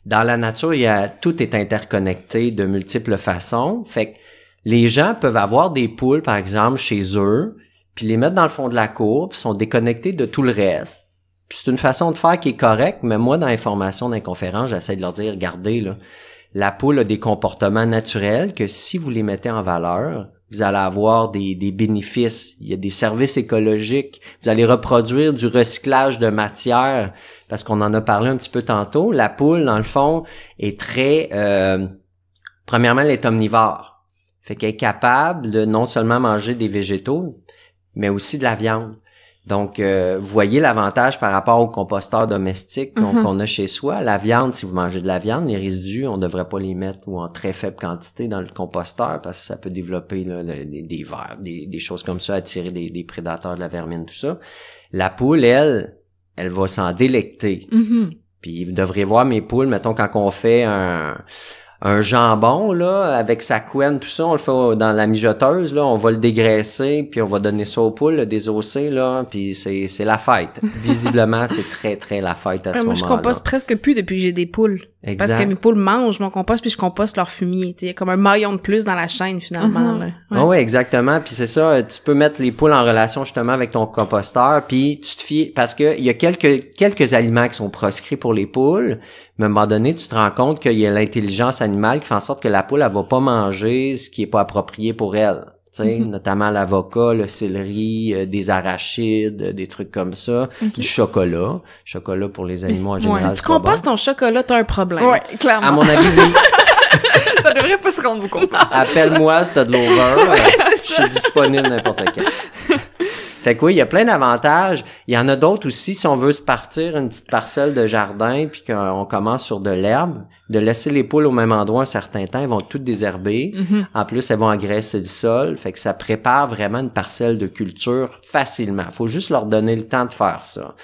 Dans la nature, tout est interconnecté de multiples façons. Fait que les gens peuvent avoir des poules, par exemple, chez eux, puis les mettre dans le fond de la cour, puis sont déconnectés de tout le reste. Puis c'est une façon de faire qui est correcte, mais moi, dans les formations, dans les conférences, j'essaie de leur dire, regardez, là, la poule a des comportements naturels que si vous les mettez en valeur, vous allez avoir des bénéfices. Il y a des services écologiques. Vous allez reproduire du recyclage de matière, parce qu'on en a parlé un petit peu tantôt. La poule, dans le fond, est très... premièrement, elle est omnivore. Fait qu'elle est capable de non seulement manger des végétaux, mais aussi de la viande. Donc, vous voyez l'avantage par rapport au composteur domestique qu'on a chez soi. La viande, si vous mangez de la viande, les résidus, on devrait pas les mettre ou en très faible quantité dans le composteur parce que ça peut développer là, des vers, des choses comme ça, attirer des prédateurs, de la vermine, tout ça. La poule, elle va s'en délecter. Puis vous devriez voir mes poules, mettons, quand on fait un jambon, là, avec sa couenne, tout ça, on le fait dans la mijoteuse, là, on va le dégraisser, puis on va donner ça aux poules, le désossé, là, puis c'est la fête. Visiblement, c'est très, très la fête à ce moment-là. Moi, je composte presque plus depuis que j'ai des poules. Exact. Parce que mes poules mangent mon compost, puis je composte leur fumier, tu sais, comme un maillon de plus dans la chaîne, finalement, là. Ouais. Oui, exactement, puis c'est ça, tu peux mettre les poules en relation, justement, avec ton composteur, puis tu te fies, parce que il y a quelques aliments qui sont proscrits pour les poules, mais à un moment donné, tu te rends compte qu'il y a l'intelligence animale qui fait en sorte que la poule, elle va pas manger ce qui est pas approprié pour elle. Tu sais, notamment l'avocat, le céleri, des arachides, des trucs comme ça, du chocolat. Chocolat pour les animaux en général. Si tu compostes ton chocolat, t'as un problème. Ouais, clairement. À mon avis, oui. Ça devrait pas se rendre au compost. Appelle-moi si t'as de l'over. Je suis disponible n'importe quand. Fait que oui, il y a plein d'avantages. Il y en a d'autres aussi, si on veut se partir une petite parcelle de jardin puis qu'on commence sur de l'herbe, de laisser les poules au même endroit un certain temps, elles vont toutes désherber. En plus, elles vont engraisser le sol. Fait que ça prépare vraiment une parcelle de culture facilement. Faut juste leur donner le temps de faire ça.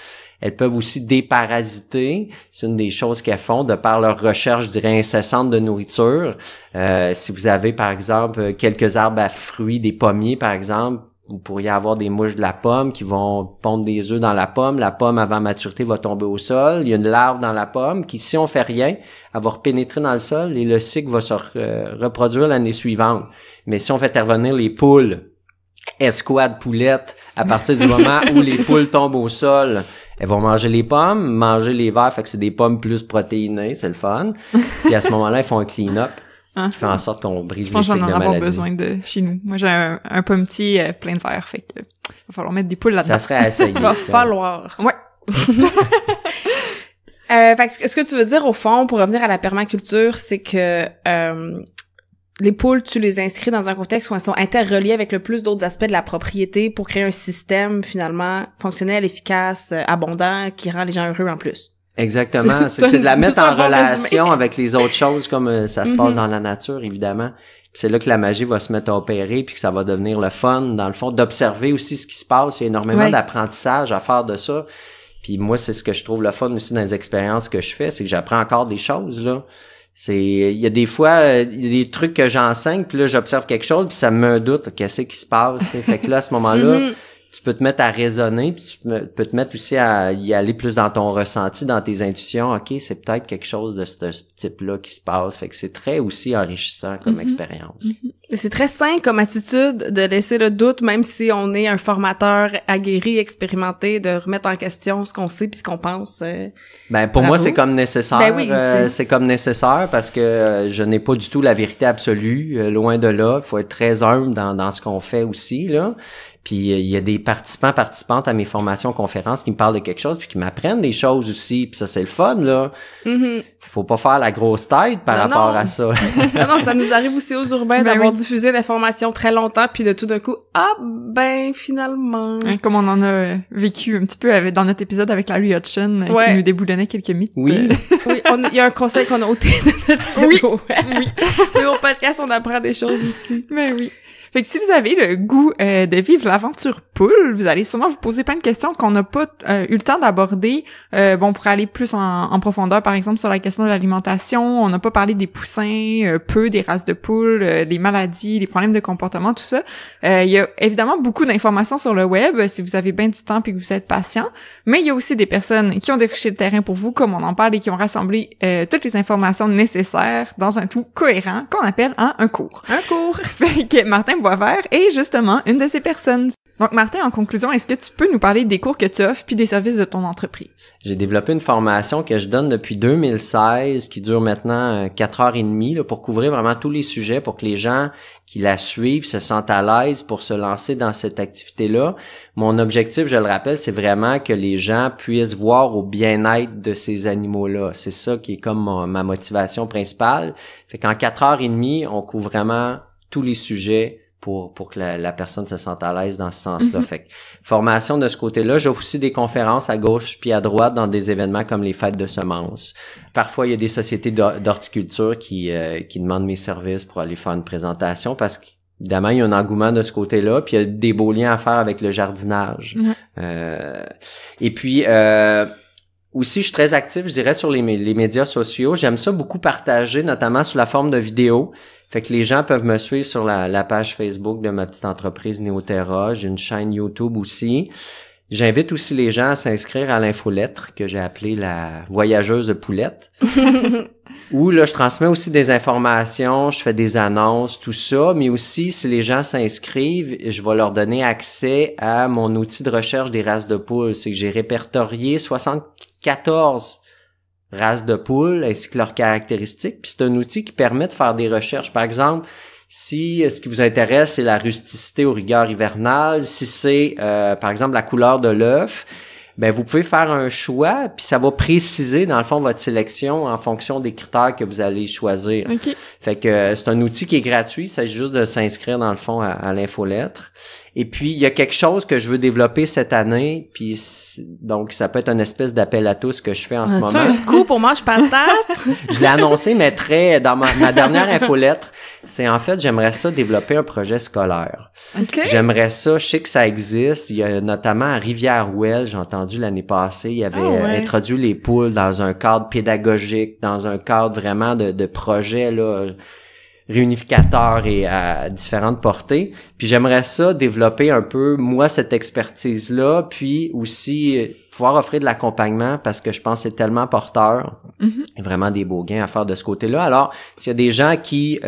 Elles peuvent aussi déparasiter. C'est une des choses qu'elles font de par leur recherche, je dirais, incessante de nourriture. Si vous avez, par exemple, quelques arbres à fruits, des pommiers, par exemple, vous pourriez avoir des mouches de la pomme qui vont pondre des œufs dans la pomme. La pomme, avant maturité, va tomber au sol. Il y a une larve dans la pomme qui, si on fait rien, elle va repénétrer dans le sol et le cycle va se reproduire l'année suivante. Mais si on fait intervenir les poules, escouades, poulettes, à partir du moment où les poules tombent au sol, elles vont manger les pommes, manger les vers, fait que c'est des pommes plus protéinées, c'est le fun. Puis à ce moment-là, elles font un clean-up. Qui fait en sorte qu'on brise les cycles de maladie. Je pense que j'en ai besoin de chez nous. Moi, j'ai un pommetier plein de verre, fait que va falloir mettre des poules là-dedans. Ça serait à essayer. Va falloir. Ouais. Fait que ce que tu veux dire, au fond, pour revenir à la permaculture, c'est que les poules, tu les inscris dans un contexte où elles sont interreliées avec le plus d'autres aspects de la propriété pour créer un système, finalement, fonctionnel, efficace, abondant, qui rend les gens heureux en plus. Exactement. C'est de la mettre en relation avec les autres choses comme ça se passe dans la nature, évidemment. Puis c'est là que la magie va se mettre à opérer puis que ça va devenir le fun, dans le fond, d'observer aussi ce qui se passe. Il y a énormément d'apprentissage à faire de ça. Puis moi, c'est ce que je trouve le fun aussi dans les expériences que je fais, c'est que j'apprends encore des choses, là. Il y a des fois, il y a des trucs que j'enseigne puis là, j'observe quelque chose puis ça me met un doute, qu'est-ce qui se passe, t'sais. Fait que là, à ce moment-là, tu peux te mettre à raisonner, puis tu peux te mettre aussi à y aller plus dans ton ressenti, dans tes intuitions. OK, c'est peut-être quelque chose de ce type-là qui se passe. Fait que c'est très aussi enrichissant comme expérience. C'est très sain comme attitude de laisser le doute, même si on est un formateur aguerri, expérimenté, de remettre en question ce qu'on sait puis ce qu'on pense. Ben pour moi, c'est comme nécessaire. Ben oui, c'est comme nécessaire parce que je n'ai pas du tout la vérité absolue. Loin de là. Il faut être très humble dans ce qu'on fait aussi, là. Puis il y a des participantes à mes formations conférences qui me parlent de quelque chose puis qui m'apprennent des choses aussi. Puis ça, c'est le fun, là. Faut pas faire la grosse tête par rapport à ça. Non, ça nous arrive aussi aux urbains d'avoir diffusé l'information très longtemps puis de tout d'un coup, finalement. Comme on en a vécu un petit peu dans notre épisode avec Larry Hutchin qui nous déboulonnait quelques mythes. Oui. Oui, il y a un conseil qu'on a ôté de notre site. Oui, au podcast, on apprend des choses aussi. Mais oui. Fait que si vous avez le goût de vivre l'aventure poules. Vous allez sûrement vous poser plein de questions qu'on n'a pas eu le temps d'aborder. Pour aller plus en profondeur, par exemple, sur la question de l'alimentation, on n'a pas parlé des poussins, peu des races de poules, les maladies, les problèmes de comportement, tout ça. Il y a évidemment beaucoup d'informations sur le web, si vous avez bien du temps et que vous êtes patient, mais il y a aussi des personnes qui ont défriché le terrain pour vous, comme on en parle, et qui ont rassemblé toutes les informations nécessaires dans un tout cohérent qu'on appelle un cours. Un cours! Fait que Martin Boisvert est justement une de ces personnes. Donc, Martin, en conclusion, est-ce que tu peux nous parler des cours que tu offres puis des services de ton entreprise? J'ai développé une formation que je donne depuis 2016 qui dure maintenant 4h30 là, pour couvrir vraiment tous les sujets pour que les gens qui la suivent se sentent à l'aise pour se lancer dans cette activité-là. Mon objectif, je le rappelle, c'est vraiment que les gens puissent voir au bien-être de ces animaux-là. C'est ça qui est comme ma motivation principale. Fait qu'en 4h30, on couvre vraiment tous les sujets pour que la personne se sente à l'aise dans ce sens-là. Fait que formation de ce côté-là. J'offre aussi des conférences à gauche puis à droite dans des événements comme les fêtes de semences. Parfois, il y a des sociétés d'horticulture qui demandent mes services pour aller faire une présentation parce qu'évidemment, il y a un engouement de ce côté-là, puis il y a des beaux liens à faire avec le jardinage. Et puis, aussi, je suis très actif, je dirais, sur les médias sociaux. J'aime ça beaucoup partager, notamment sous la forme de vidéos. Fait que les gens peuvent me suivre sur la page Facebook de ma petite entreprise Neoterra. J'ai une chaîne YouTube aussi. J'invite aussi les gens à s'inscrire à l'infolettre que j'ai appelée la voyageuse de poulettes. Où là, je transmets aussi des informations, je fais des annonces, tout ça. Mais aussi, si les gens s'inscrivent, je vais leur donner accès à mon outil de recherche des races de poules. C'est que j'ai répertorié 74 races de poules ainsi que leurs caractéristiques. Puis c'est un outil qui permet de faire des recherches. Par exemple, si ce qui vous intéresse, c'est la rusticité aux rigueurs hivernales, si c'est, par exemple, la couleur de l'œuf, ben vous pouvez faire un choix, puis ça va préciser, dans le fond, votre sélection en fonction des critères que vous allez choisir. Okay. Fait que c'est un outil qui est gratuit, il s'agit juste de s'inscrire, dans le fond, à l'infolettre. Et puis, il y a quelque chose que je veux développer cette année, puis donc ça peut être une espèce d'appel à tous que je fais en ce moment. As-tu un scoop pour mange patate? Je l'ai annoncé, mais dans ma dernière infolettre, c'est en fait, j'aimerais ça développer un projet scolaire. Okay. J'aimerais ça, je sais que ça existe, il y a notamment à Rivière-Ouelle, j'ai entendu l'année passée, il y avait introduit les poules dans un cadre pédagogique, dans un cadre vraiment de projet, là, réunificateur et à différentes portées. Puis j'aimerais ça développer un peu, moi, cette expertise-là, puis aussi pouvoir offrir de l'accompagnement parce que je pense que c'est tellement porteur. Il y a vraiment des beaux gains à faire de ce côté-là. Alors, s'il y a des gens qui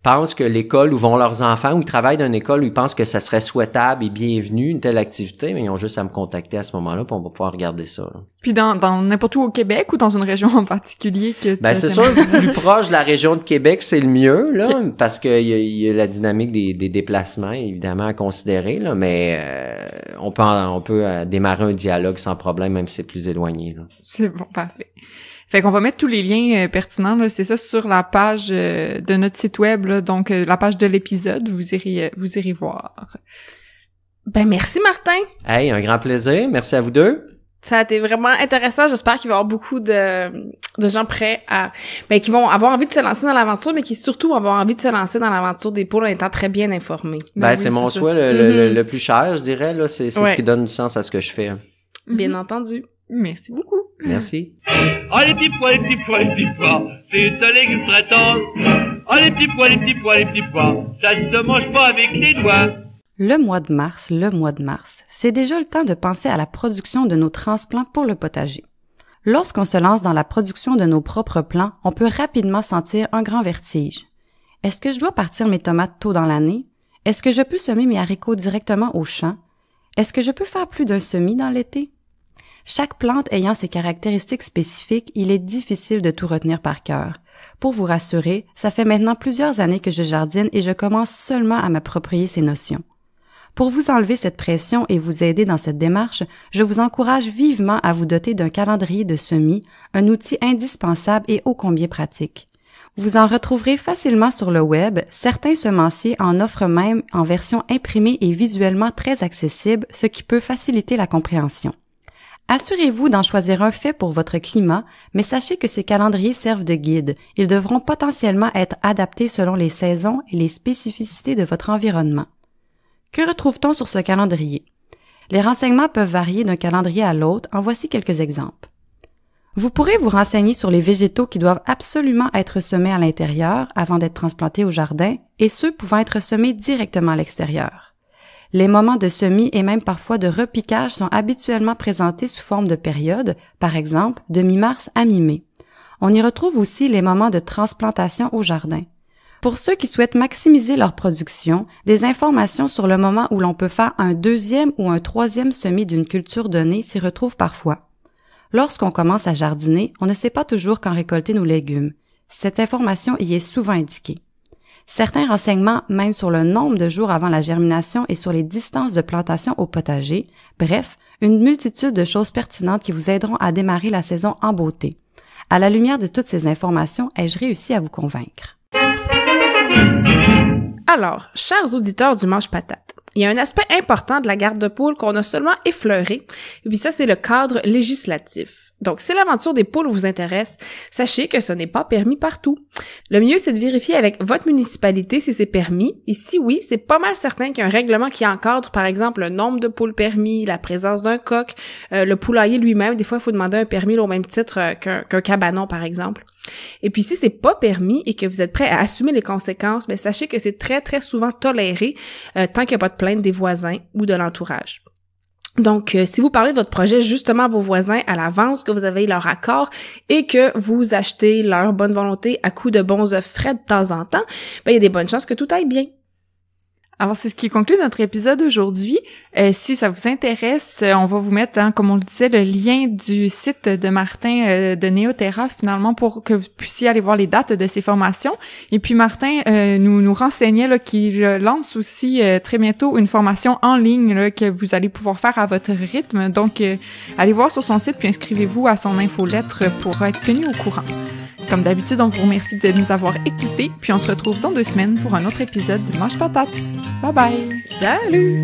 pensent que l'école où vont leurs enfants ou ils travaillent dans une école où ils pensent que ça serait souhaitable et bienvenu, une telle activité, mais ils ont juste à me contacter à ce moment-là puis on va pouvoir regarder ça. Là. Puis dans n'importe où au Québec ou dans une région en particulier que ben c'est sûr, plus proche de la région de Québec, c'est le mieux là, parce que il y a la dynamique des déplacements évidemment à considérer là, mais on peut démarrer un dialogue sans problème même si c'est plus éloigné là. C'est bon, parfait. Fait qu'on va mettre tous les liens pertinents, là, c'est ça, sur la page de notre site web, là, donc la page de l'épisode, vous irez voir. Ben merci Martin. Hey, un grand plaisir, merci à vous deux. Ça a été vraiment intéressant, j'espère qu'il va y avoir beaucoup de gens prêts qui vont avoir envie de se lancer dans l'aventure, mais qui surtout vont avoir envie de se lancer dans l'aventure des poules en étant très bien informés. Ben oui, c'est mon souhait le plus cher, je dirais, là, c'est ce qui donne du sens à ce que je fais. Bien entendu. Merci beaucoup. Merci. Oh les petits pois, les petits pois, les petits pois, c'est un légume très tendre. Oh les petits pois, les petits pois, les petits pois, ça ne se mange pas avec les doigts. Le mois de mars, c'est déjà le temps de penser à la production de nos transplants pour le potager. Lorsqu'on se lance dans la production de nos propres plants, on peut rapidement sentir un grand vertige. Est-ce que je dois partir mes tomates tôt dans l'année? Est-ce que je peux semer mes haricots directement au champ? Est-ce que je peux faire plus d'un semis dans l'été? Chaque plante ayant ses caractéristiques spécifiques, il est difficile de tout retenir par cœur. Pour vous rassurer, ça fait maintenant plusieurs années que je jardine et je commence seulement à m'approprier ces notions. Pour vous enlever cette pression et vous aider dans cette démarche, je vous encourage vivement à vous doter d'un calendrier de semis, un outil indispensable et ô combien pratique. Vous en retrouverez facilement sur le web, certains semenciers en offrent même en version imprimée et visuellement très accessible, ce qui peut faciliter la compréhension. Assurez-vous d'en choisir un fait pour votre climat, mais sachez que ces calendriers servent de guide. Ils devront potentiellement être adaptés selon les saisons et les spécificités de votre environnement. Que retrouve-t-on sur ce calendrier? Les renseignements peuvent varier d'un calendrier à l'autre, en voici quelques exemples. Vous pourrez vous renseigner sur les végétaux qui doivent absolument être semés à l'intérieur avant d'être transplantés au jardin et ceux pouvant être semés directement à l'extérieur. Les moments de semis et même parfois de repiquage sont habituellement présentés sous forme de périodes, par exemple de mi-mars à mi-mai. On y retrouve aussi les moments de transplantation au jardin. Pour ceux qui souhaitent maximiser leur production, des informations sur le moment où l'on peut faire un deuxième ou un troisième semis d'une culture donnée s'y retrouvent parfois. Lorsqu'on commence à jardiner, on ne sait pas toujours quand récolter nos légumes. Cette information y est souvent indiquée. Certains renseignements même sur le nombre de jours avant la germination et sur les distances de plantation au potager, bref, une multitude de choses pertinentes qui vous aideront à démarrer la saison en beauté. À la lumière de toutes ces informations, ai-je réussi à vous convaincre? Alors, chers auditeurs du Mange Patate, il y a un aspect important de la garde de poules qu'on a seulement effleuré, et puis ça, c'est le cadre législatif. Donc, si l'aventure des poules vous intéresse, sachez que ce n'est pas permis partout. Le mieux, c'est de vérifier avec votre municipalité si c'est permis, et si oui, c'est pas mal certain qu'il y a un règlement qui encadre, par exemple, le nombre de poules permis, la présence d'un coq, le poulailler lui-même. Des fois, il faut demander un permis au même titre qu'un cabanon, par exemple. Et puis, si c'est pas permis et que vous êtes prêt à assumer les conséquences, mais sachez que c'est très, très souvent toléré tant qu'il n'y a pas de plainte des voisins ou de l'entourage. Donc, si vous parlez de votre projet justement à vos voisins à l'avance, que vous avez leur accord et que vous achetez leur bonne volonté à coût de bons œufs frais de temps en temps, ben, il y a des bonnes chances que tout aille bien. Alors, c'est ce qui conclut notre épisode aujourd'hui. Si ça vous intéresse, on va vous mettre, comme on le disait, le lien du site de Martin de Neoterra, finalement, pour que vous puissiez aller voir les dates de ses formations. Et puis, Martin nous renseignait là, qu'il lance aussi très bientôt une formation en ligne là, que vous allez pouvoir faire à votre rythme. Donc, allez voir sur son site, puis inscrivez-vous à son infolettre pour être tenu au courant. Comme d'habitude, on vous remercie de nous avoir écoutés, puis on se retrouve dans 2 semaines pour un autre épisode de Mange Patate. Bye bye! Salut!